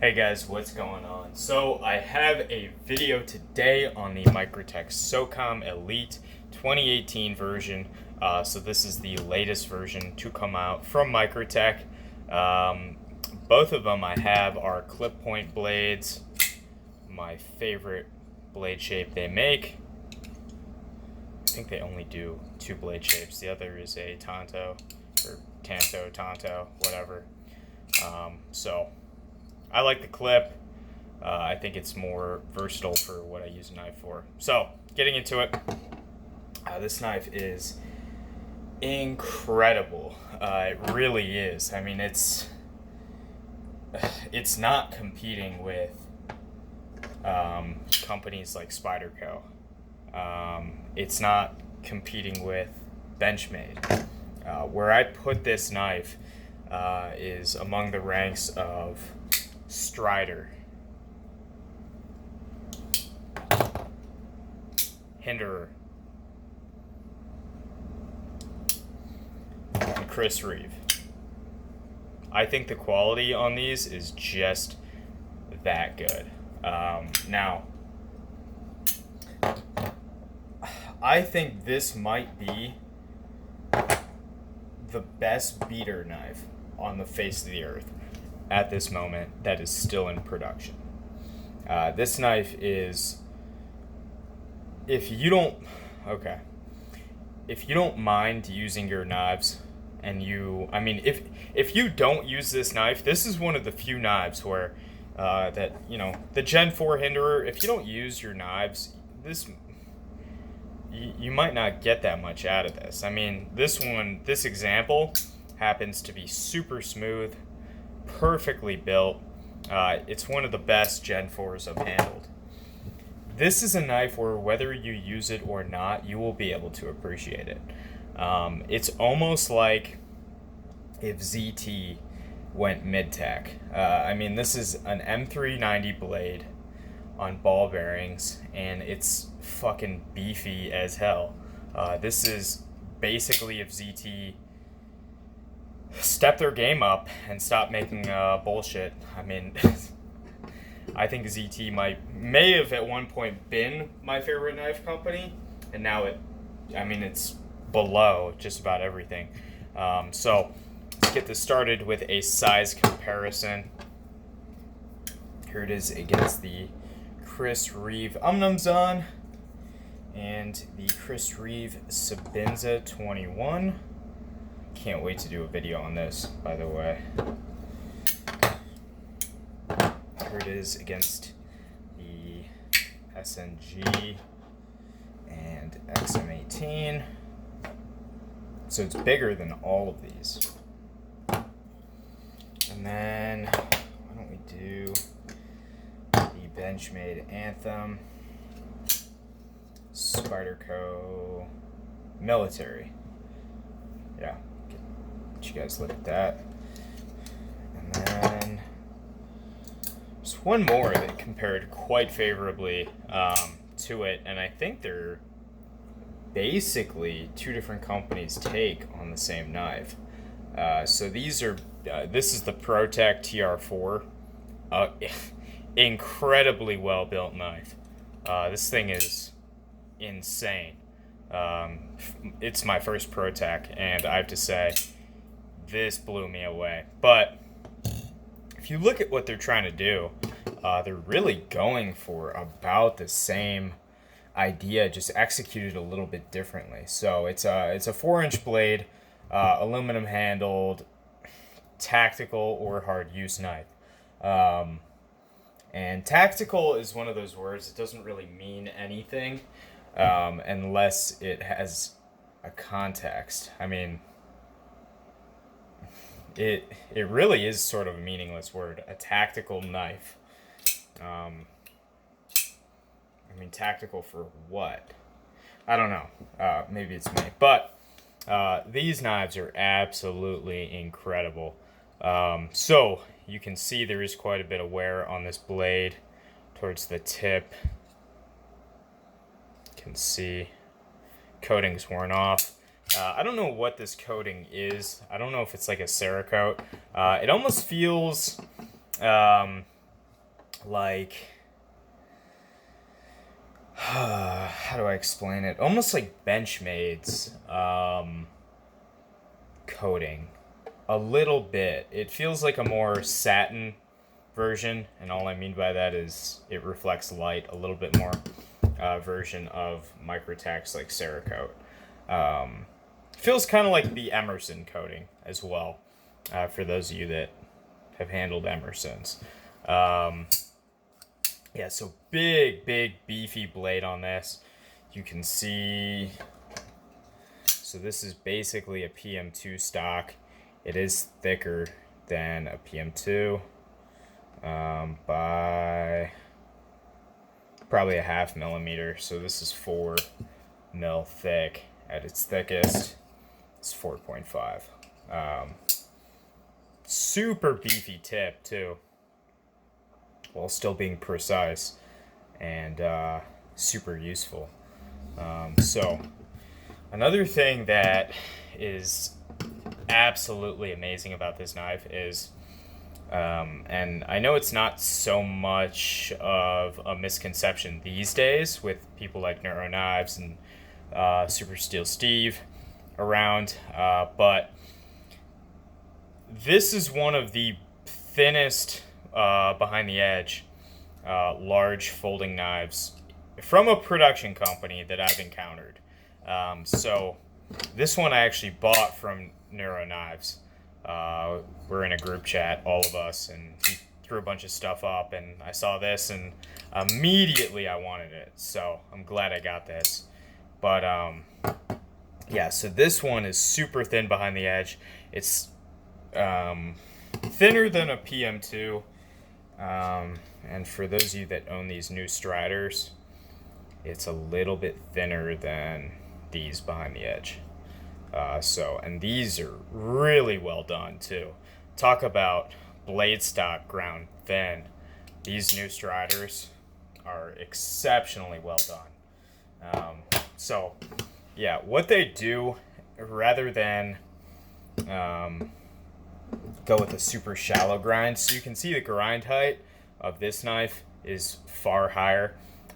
Hey guys, what's going on? So I have a video today on the Microtech Socom Elite 2018 version. So this is the latest version to come out from Microtech. Both of them I have are clip point blades. My favorite blade shape they make. I think they only do two blade shapes. The other is a Tonto or Tonto, whatever. So I like the clip. I think it's more versatile for what I use a knife for. So, getting into it, this knife is incredible. It really is. I mean, it's not competing with companies like Spyderco. It's not competing with Benchmade. Where I put this knife is among the ranks of Strider, Hinderer, and Chris Reeve. I think the quality on these is just that good. Now, I think this might be the best beater knife on the face of the earth at this moment that is still in production. This knife is, if you don't mind using your knives, and if you don't use this knife, this is one of the few knives where the Gen 4 Hinderer, if you don't use your knives, you might not get that much out of this. I mean, this example happens to be super smooth, perfectly built. It's one of the best Gen 4s I've handled. This is a knife where whether you use it or not, you will be able to appreciate it. It's almost like if ZT went mid-tack. This is an M390 blade on ball bearings, and it's fucking beefy as hell. This is basically if ZT step their game up and stop making bullshit. I mean, I think ZT may have at one point been my favorite knife company, and now it's below just about everything. So let's get this started with a size comparison. Here it is against the Chris Reeve Umnumzon and the Chris Reeve Sabinza 21. Can't wait to do a video on this, by the way. Here it is against the SNG and XM18. So it's bigger than all of these. And then, why don't we do the Benchmade Anthem, Spyderco Military. Yeah, let you guys look at that. And then there's one more that compared quite favorably to it, and I think they're basically two different companies' take on the same knife. So these are, this is the Protec TR4, incredibly well built knife. This thing is insane. It's my first Protec, and I have to say, this blew me away. But if you look at what they're trying to do, they're really going for about the same idea, just executed a little bit differently. So it's a 4-inch blade, aluminum handled, tactical or hard use knife. And tactical is one of those words that doesn't really mean anything unless it has a context. I mean, it really is sort of a meaningless word, a tactical knife. Tactical for what? I don't know. Maybe it's me. But these knives are absolutely incredible. So you can see there is quite a bit of wear on this blade towards the tip. You can see coating's worn off. I don't know what this coating is. I don't know if it's like a Cerakote. It almost feels like, how do I explain it? Almost like Benchmade's coating. A little bit. It feels like a more satin version, and all I mean by that is it reflects light a little bit more version of Microtech's like Cerakote. Feels kind of like the Emerson coating as well, for those of you that have handled Emersons. Yeah, so big beefy blade on this. You can see, so this is basically a PM2 stock. It is thicker than a PM2 by probably a 0.5 millimeter. So this is 4 mil thick. At its thickest, it's 4.5. Super beefy tip too, while still being precise and super useful. So another thing that is absolutely amazing about this knife is, and I know it's not so much of a misconception these days with people like Neuro Knives and Super Steel Steve around, but this is one of the thinnest behind the edge large folding knives from a production company that I've encountered. So this one I actually bought from Neuro Knives. We're in a group chat, all of us, and he threw a bunch of stuff up, and I saw this, and immediately I wanted it. So I'm glad I got this. But yeah, so this one is super thin behind the edge. It's thinner than a PM2. And for those of you that own these new Striders, it's a little bit thinner than these behind the edge. And these are really well done too. Talk about blade stock ground thin. These new Striders are exceptionally well done. So yeah, what they do, rather than go with a super shallow grind, so you can see the grind height of this knife is far higher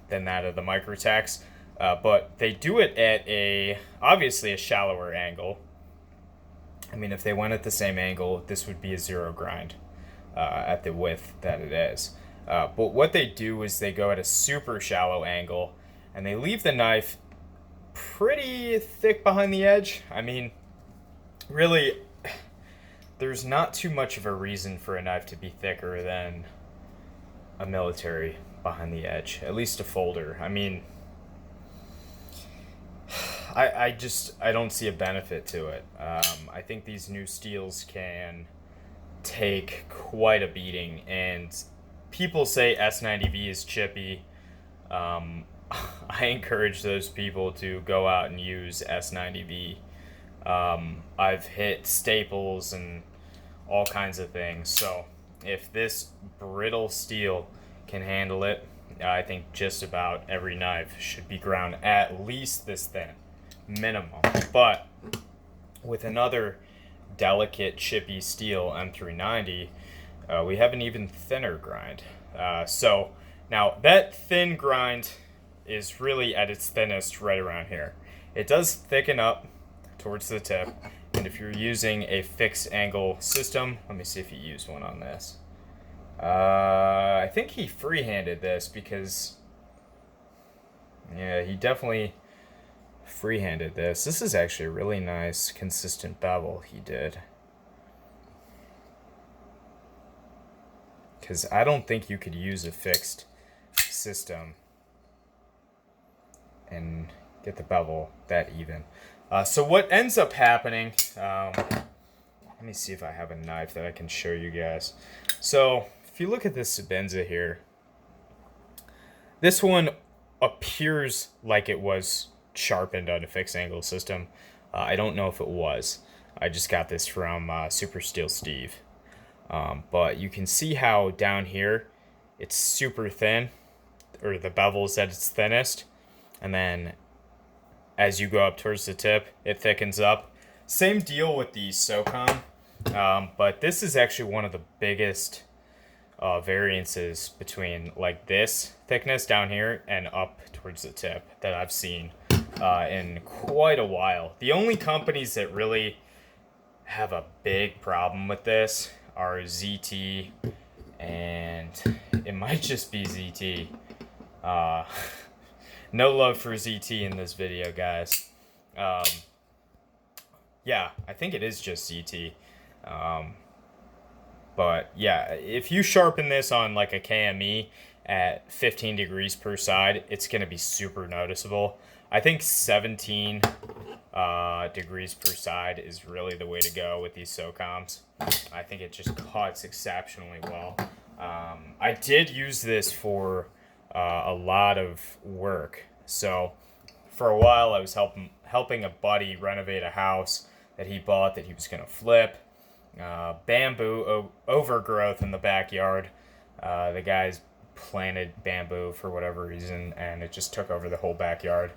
than that of the Microtechs, but they do it at obviously a shallower angle. I mean, if they went at the same angle, this would be a zero grind at the width that it is. But what they do is they go at a super shallow angle, and they leave the knife pretty thick behind the edge. I mean, really, there's not too much of a reason for a knife to be thicker than a military behind the edge, at least a folder. I mean, I don't see a benefit to it. I think these new steels can take quite a beating, and people say S90V is chippy. I encourage those people to go out and use S90V. I've hit staples and all kinds of things, so if this brittle steel can handle it, I think just about every knife should be ground at least this thin, minimum. But with another delicate chippy steel M390, we have an even thinner grind. So now that thin grind is really at its thinnest right around here. It does thicken up towards the tip, and if you're using a fixed angle system, let me see if you use one on this. I think he freehanded this because, yeah, he definitely freehanded this. This is actually a really nice consistent bevel he did, because I don't think you could use a fixed system and get the bevel that even. So what ends up happening, let me see if I have a knife that I can show you guys. So if you look at this Sabenza here, this one appears like it was sharpened on a fixed angle system. I don't know if it was. I just got this from Super Steel Steve. But you can see how down here it's super thin, or the bevel's at its thinnest, and then as you go up towards the tip, it thickens up. Same deal with the Socom, but this is actually one of the biggest variances between like this thickness down here and up towards the tip that I've seen in quite a while. The only companies that really have a big problem with this are ZT, and it might just be ZT. No love for ZT in this video, guys. Yeah, I think it is just ZT. But yeah, if you sharpen this on like a KME at 15 degrees per side, it's going to be super noticeable. I think 17 degrees per side is really the way to go with these Socoms. I think it just cuts exceptionally well. I did use this for a lot of work. So for a while I was helping a buddy renovate a house that he bought that he was going to flip. Bamboo overgrowth in the backyard. The guys planted bamboo for whatever reason, and it just took over the whole backyard.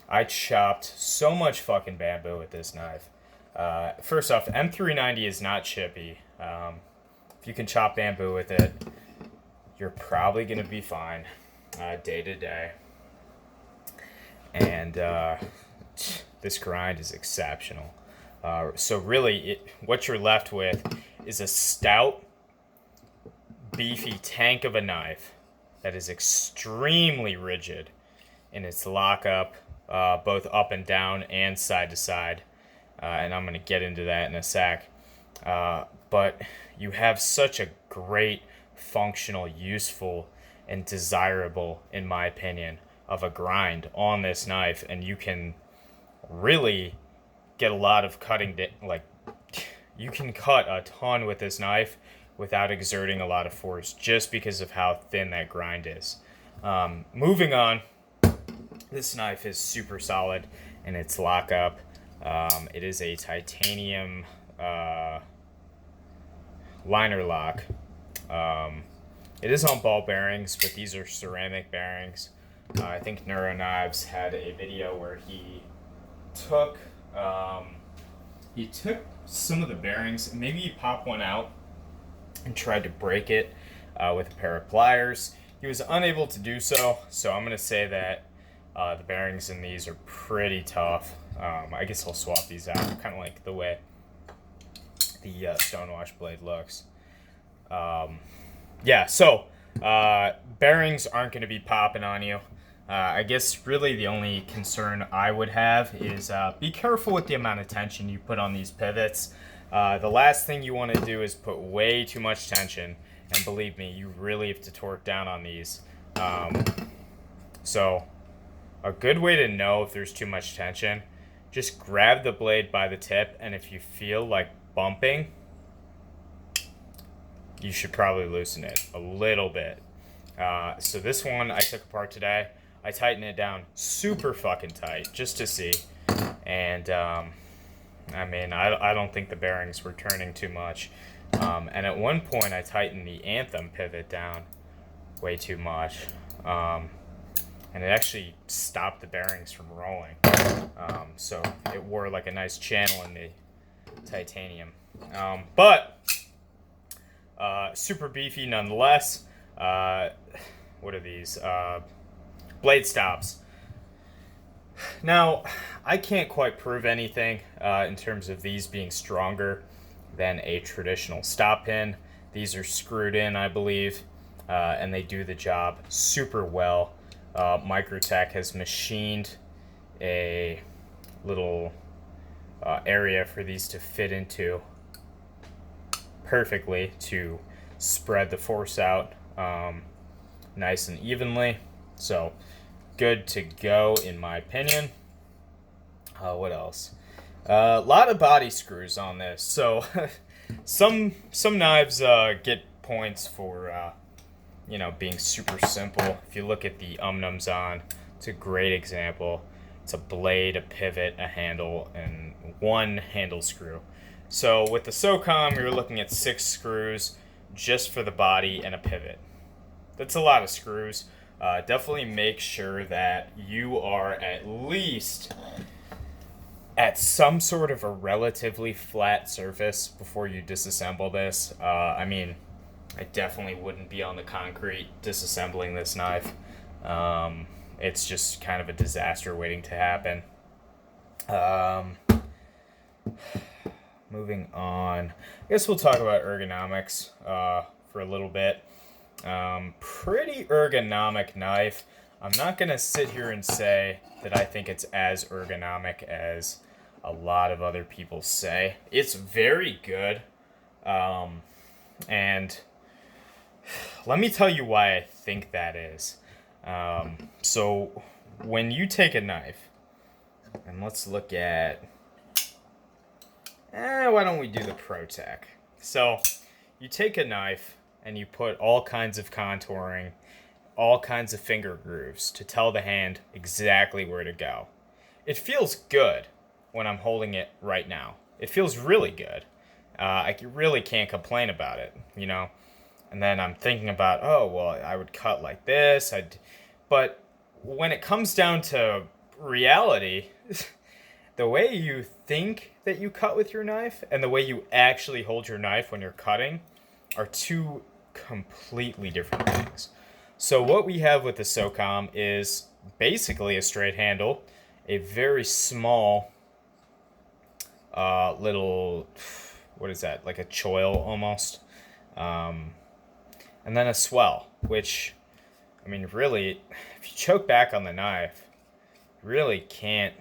I chopped so much fucking bamboo with this knife. First off, M390 is not chippy. If you can chop bamboo with it, you're probably going to be fine day to day. And this grind is exceptional. So really, what you're left with is a stout, beefy tank of a knife that is extremely rigid in its lockup, both up and down and side to side. And I'm going to get into that in a sec. But you have such a great, functional, useful, and desirable, in my opinion, of a grind on this knife. And you can really get a lot of cutting, you can cut a ton with this knife without exerting a lot of force just because of how thin that grind is. Moving on, this knife is super solid in its lockup. It is a titanium liner lock. It is on ball bearings, but these are ceramic bearings. I think Neuro Knives had a video where he took some of the bearings, and maybe he popped one out and tried to break it with a pair of pliers. He was unable to do so, so I'm going to say that the bearings in these are pretty tough. I guess I'll swap these out, kind of like the way the Stonewash blade looks. Yeah, so bearings aren't going to be popping on you. I guess really the only concern I would have is be careful with the amount of tension you put on these pivots. The last thing you want to do is put way too much tension, and believe me, you really have to torque down on these. So a good way to know if there's too much tension, just grab the blade by the tip, and if you feel like bumping, you should probably loosen it a little bit. So this one I took apart today. I tightened it down super fucking tight just to see. And, I mean, I don't think the bearings were turning too much. And at one point I tightened the Anthem pivot down way too much. And it actually stopped the bearings from rolling. So it wore like a nice channel in the titanium. But super beefy nonetheless. What are these? Blade stops. Now, I can't quite prove anything in terms of these being stronger than a traditional stop pin. These are screwed in, I believe, and they do the job super well. Microtech has machined a little area for these to fit into perfectly to spread the force out nice and evenly. So good to go in my opinion. What else? A lot of body screws on this. So some knives get points for being super simple. If you look at the Umnums, it's a great example. It's a blade, a pivot, a handle, and one handle screw. So with the Socom, you're looking at 6 screws just for the body and a pivot. That's a lot of screws. Definitely make sure that you are at least at some sort of a relatively flat surface before you disassemble this. I mean, I definitely wouldn't be on the concrete disassembling this knife. It's just kind of a disaster waiting to happen. Moving on, I guess we'll talk about ergonomics for a little bit. Pretty ergonomic knife. I'm not going to sit here and say that I think it's as ergonomic as a lot of other people say. It's very good. And let me tell you why I think that is. So when you take a knife, and let's look at, why don't we do the Protec? So you take a knife and you put all kinds of contouring, all kinds of finger grooves to tell the hand exactly where to go. It feels good when I'm holding it right now. It feels really good. I really can't complain about it, you know? And then I'm thinking about, oh, well, I would cut like this. But when it comes down to reality, the way you think that you cut with your knife and the way you actually hold your knife when you're cutting are two completely different things. So what we have with the Socom is basically a straight handle, a very small little, what is that, like a choil almost, and then a swell, which, I mean, really, if you choke back on the knife, you really can't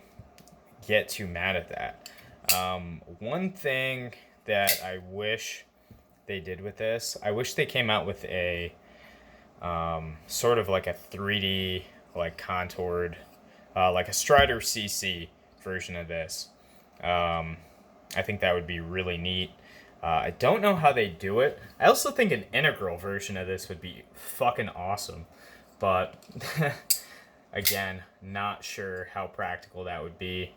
get too mad at that. One thing that I wish they did with this, I wish they came out with a sort of like a 3D, like contoured, like a Strider CC version of this. I think that would be really neat. I don't know how they do it. I also think an integral version of this would be fucking awesome. But, again, not sure how practical that would be.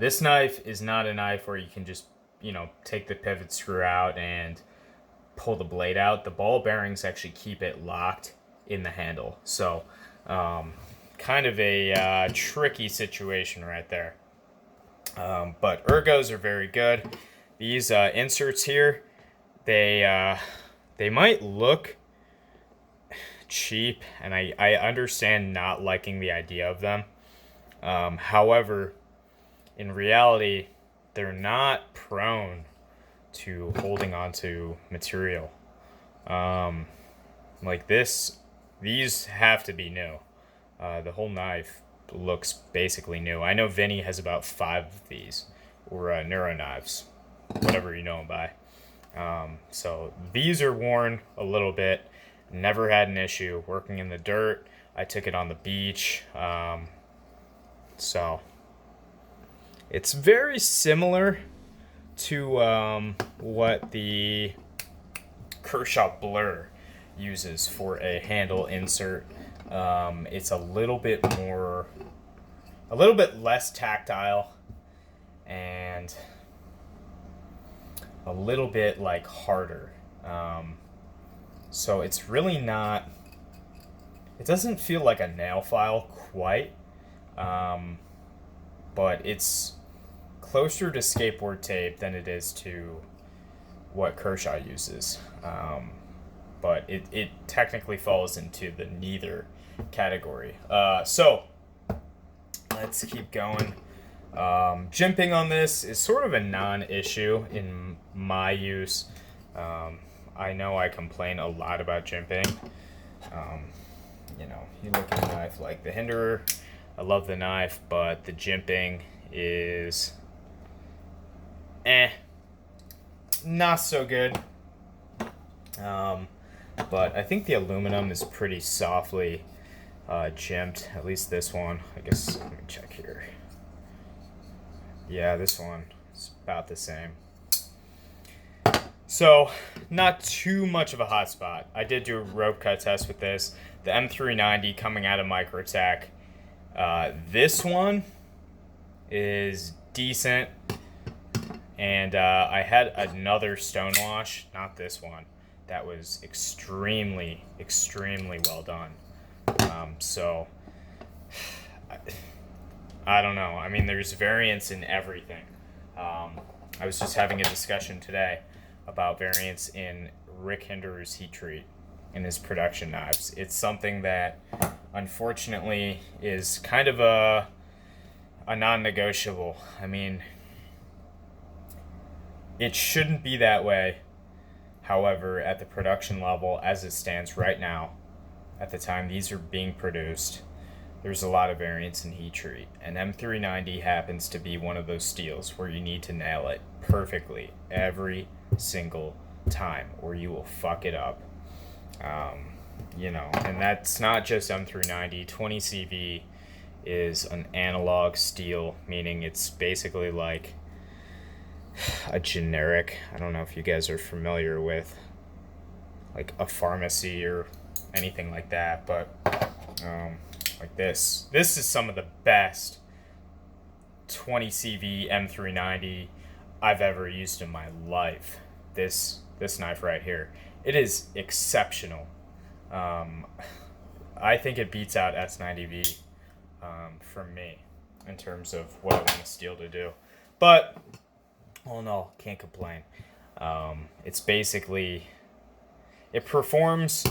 This knife is not a knife where you can just, you know, take the pivot screw out and pull the blade out. The ball bearings actually keep it locked in the handle. So, kind of a tricky situation right there. But ergos are very good. These inserts here, they might look cheap, and I understand not liking the idea of them. However, in reality, they're not prone to holding onto material. Like this, these have to be new. The whole knife looks basically new. I know Vinny has about 5 of these, or Neuro knives, whatever you know them by. So these are worn a little bit. Never had an issue working in the dirt. I took it on the beach. So it's very similar to what the Kershaw Blur uses for a handle insert. It's a little bit less tactile, and a little bit like harder. So it's really not, it doesn't feel like a nail file quite, but it's closer to skateboard tape than it is to what Kershaw uses. But it technically falls into the neither category. So let's keep going. Jimping on this is sort of a non-issue in my use. I know I complain a lot about jimping. You know, you look at a knife like the Hinderer. I love the knife, but the jimping is not so good. But I think the aluminum is pretty softly jimped, at least this one. I guess, let me check here. Yeah, this one is about the same. So, not too much of a hot spot. I did do a rope cut test with this. The M390 coming out of Microtech. This one is decent. And I had another Stonewash, not this one, that was extremely, extremely well done. So, I don't know. I mean, there's variance in everything. I was just having a discussion today about variance in Rick Hinderer's heat treat in his production knives. It's something that unfortunately is kind of a non-negotiable. I mean, it shouldn't be that way. However, at the production level as it stands right now, at the time these are being produced, there's a lot of variance in heat treat. And M390 happens to be one of those steels where you need to nail it perfectly every single time or you will fuck it up. And that's not just M390. 20CV is an analog steel, meaning it's basically like a generic. I don't know if you guys are familiar with like a pharmacy or anything like that, but like this is some of the best 20CV M390 I've ever used in my life. This knife right here, it is exceptional. I think it beats out S90V for me in terms of what I want the steel to do, but all in all, can't complain. It's basically, it performs,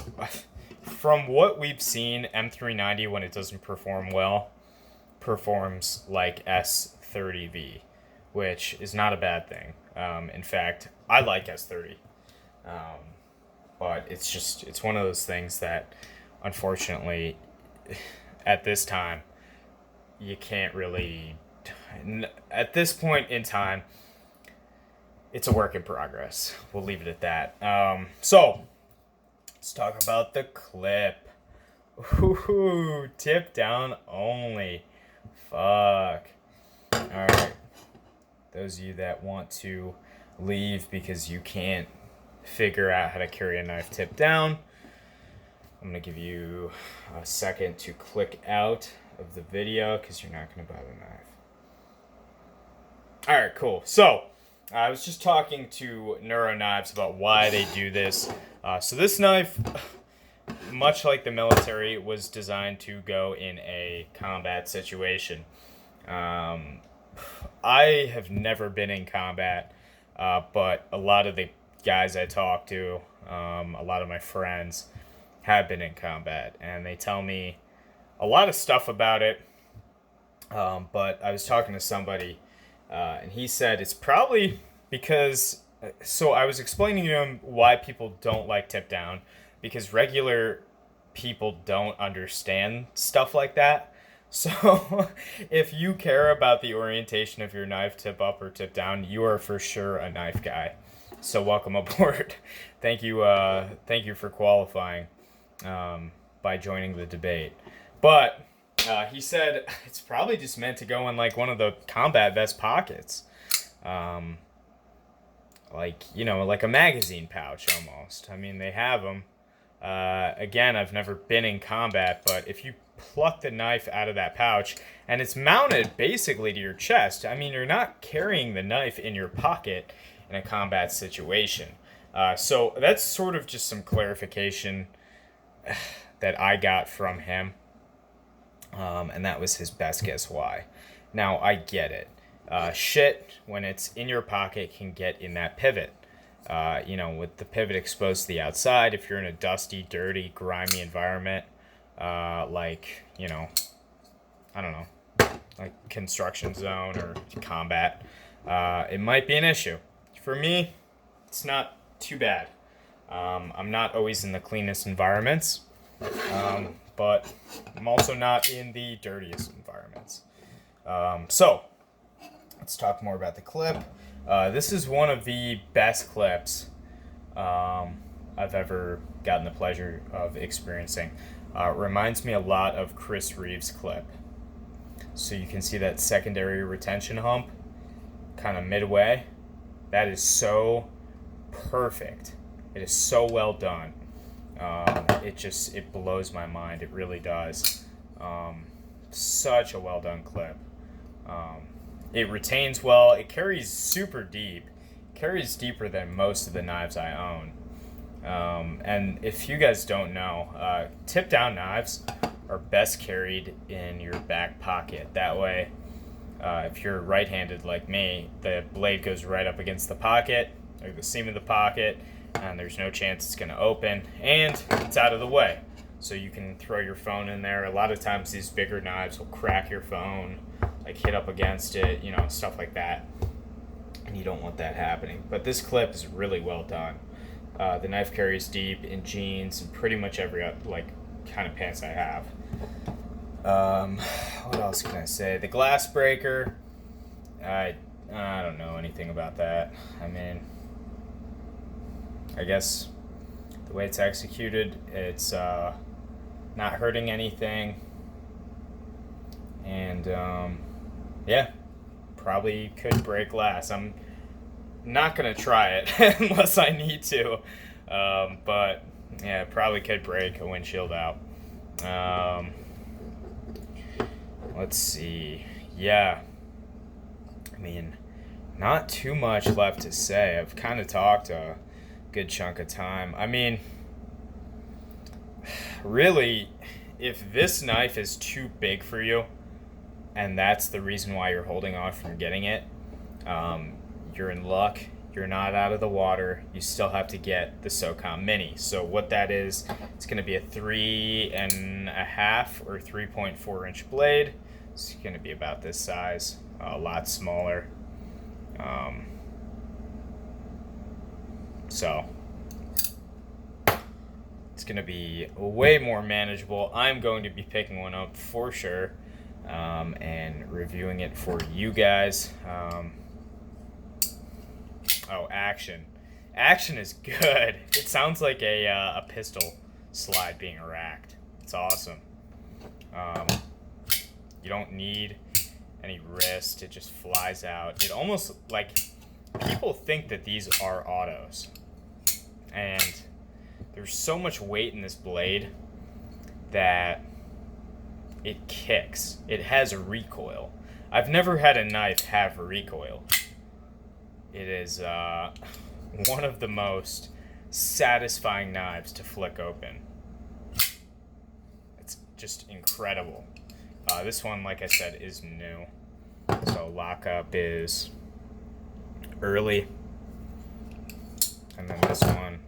from what we've seen, M390 when it doesn't perform well, performs like S30V, which is not a bad thing. In fact, I like S30. But it's one of those things that, unfortunately, at this time, you can't really, at this point in time, it's a work in progress. We'll leave it at that. So, let's talk about the clip. Ooh, tip down only. Fuck. Alright. Those of you that want to leave because you can't figure out how to carry a knife tip down, I'm going to give you a second to click out of the video because you're not going to buy the knife. Alright, cool. So, I was just talking to Neuro Knives about why they do this. So this knife, much like the military, was designed to go in a combat situation. I have never been in combat, but a lot of the guys I talk to, a lot of my friends, have been in combat, and they tell me a lot of stuff about it. But I was talking to somebody, and he said it's probably because, so I was explaining to him why people don't like tip down, because regular people don't understand stuff like that. So if you care about the orientation of your knife, tip up or tip down, you are for sure a knife guy. So welcome aboard. Thank you for qualifying by joining the debate. But he said it's probably just meant to go in like one of the combat vest pockets. Like a magazine pouch almost. I mean, they have them. Again, I've never been in combat, but if you pluck the knife out of that pouch and it's mounted basically to your chest, I mean, you're not carrying the knife in your pocket in a combat situation. So that's sort of just some clarification that I got from him. And that was his best guess why. Now, I get it. Shit, when it's in your pocket, can get in that pivot. With the pivot exposed to the outside, if you're in a dusty, dirty, grimy environment, like construction zone or combat, it might be an issue. For me, it's not too bad. I'm not always in the cleanest environments, but I'm also not in the dirtiest environments. So, let's talk more about the clip. This is one of the best clips I've ever gotten the pleasure of experiencing. Reminds me a lot of Chris Reeves' clip. So you can see that secondary retention hump kind of midway. That is so perfect. It is so well done. It blows my mind. It really does. Such a well done clip. It retains well. It carries super deep. It carries deeper than most of the knives I own. And if you guys don't know, tip down knives are best carried in your back pocket. That way, if you're right-handed like me, the blade goes right up against the pocket, or the seam of the pocket, and there's no chance it's going to open, and it's out of the way. So you can throw your phone in there. A lot of times these bigger knives will crack your phone, like hit up against it, you know, stuff like that. And you don't want that happening. But this clip is really well done. The knife carries deep in jeans and pretty much every like kind of pants I have. What else can I say? The glass breaker, I don't know anything about that. I mean, I guess the way it's executed, it's not hurting anything, and yeah, probably could break glass. I'm not gonna try it unless I need to, but yeah, probably could break a windshield out. Let's see. Yeah, I mean, not too much left to say. I've kind of talked a good chunk of time. I mean, really, if this knife is too big for you, and that's the reason why you're holding off from getting it, you're in luck. You're not out of the water. You still have to get the Socom Mini. So what that is, it's going to be a 3.5 or 3.4 inch blade. It's going to be about this size, a lot smaller. So it's going to be way more manageable. I'm going to be picking one up for sure, and reviewing it for you guys. Oh, action. Action is good. It sounds like a pistol slide being racked. It's awesome. You don't need any wrist. It just flies out. It almost, like, people think that these are autos. And there's so much weight in this blade that it kicks. It has a recoil. I've never had a knife have a recoil. It is one of the most satisfying knives to flick open. It's just incredible. This one, like I said, is new. So lockup is early. And then this one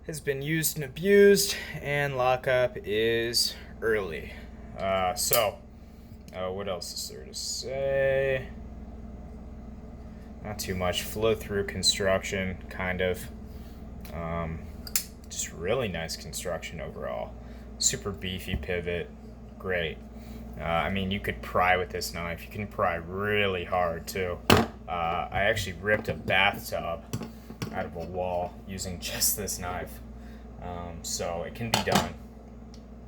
has been used and abused, and lockup is early. What else is there to say? Not too much. Flow through construction, kind of. Just really nice construction overall. Super beefy pivot. Great. I mean, you could pry with this knife. You can pry really hard, too. I actually ripped a bathtub out of a wall using just this knife. So it can be done.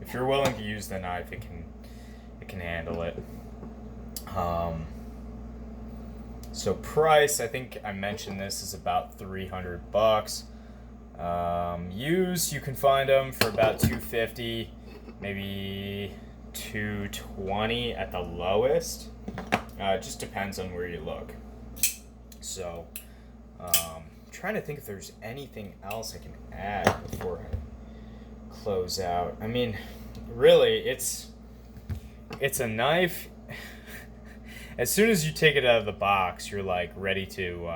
If you're willing to use the knife, it can handle it. So price, I think I mentioned this, is about $300. Used, you can find them for about $250, maybe $220 at the lowest. It just depends on where you look. So, trying to think if there's anything else I can add before I close out. I mean, really, it's a knife. As soon as you take it out of the box, you're like ready to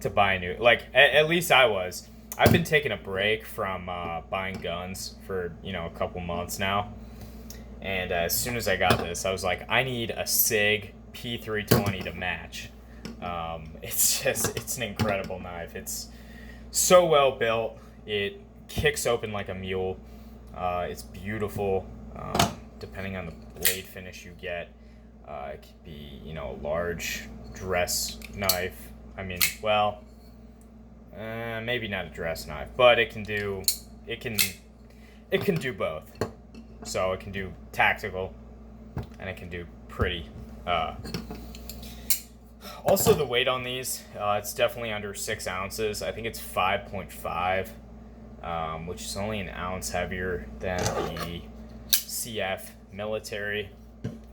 to buy a new. Like at least I was. I've been taking a break from buying guns for a couple months now, and as soon as I got this, I was like, I need a SIG P320 to match. It's an incredible knife. It's so well built. It kicks open like a mule. It's beautiful. Depending on the blade finish you get, it could be a large dress knife. I mean, well, maybe not a dress knife, but it can do both. So it can do tactical, and it can do pretty. Also, the weight on these, it's definitely under 6 ounces. I think it's 5.5, which is only an ounce heavier than the CF military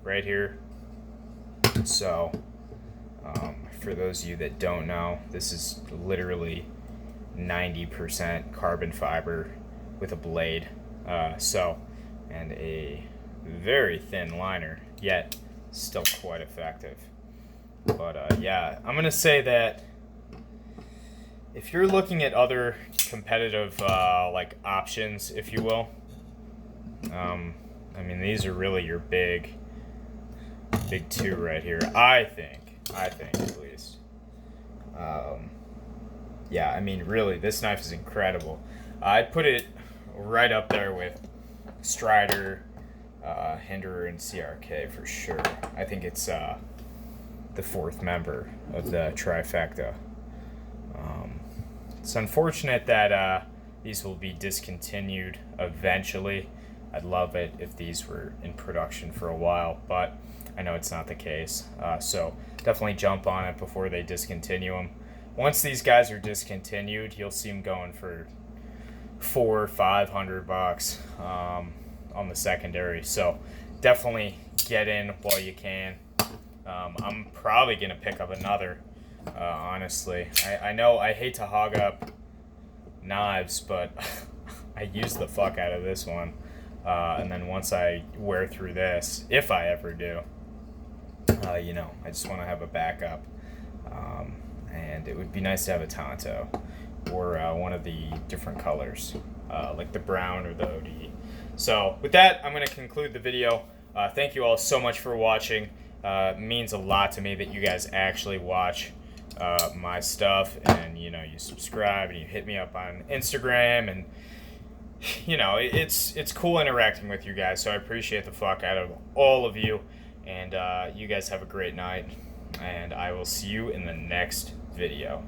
right here. So, for those of you that don't know, this is literally 90% carbon fiber with a blade. And a very thin liner, yet still quite effective. But yeah, I'm gonna say that if you're looking at other competitive like options, if you will, I mean, these are really your big two right here. I think at least. Yeah, I mean, really, this knife is incredible. I'd put it right up there with Strider, Hinderer, and CRK for sure. I think it's the fourth member of the trifecta. It's unfortunate that these will be discontinued eventually. I'd love it if these were in production for a while, but I know it's not the case. So definitely jump on it before they discontinue them. Once these guys are discontinued, you'll see them going for $400 or $500 on the secondary. So definitely get in while you can. I'm probably gonna pick up another. Honestly, I know I hate to hog up knives, but I use the fuck out of this one. And then once I wear through this, if I ever do, you know, I just want to have a backup. And it would be nice to have a Tonto or one of the different colors, like the brown or the OD. So with that, I'm going to conclude the video. Thank you all so much for watching. It means a lot to me that you guys actually watch my stuff, and you know, you subscribe and you hit me up on Instagram, and you know, it's cool interacting with you guys, so I appreciate the fuck out of all of you, and you guys have a great night, and I will see you in the next video.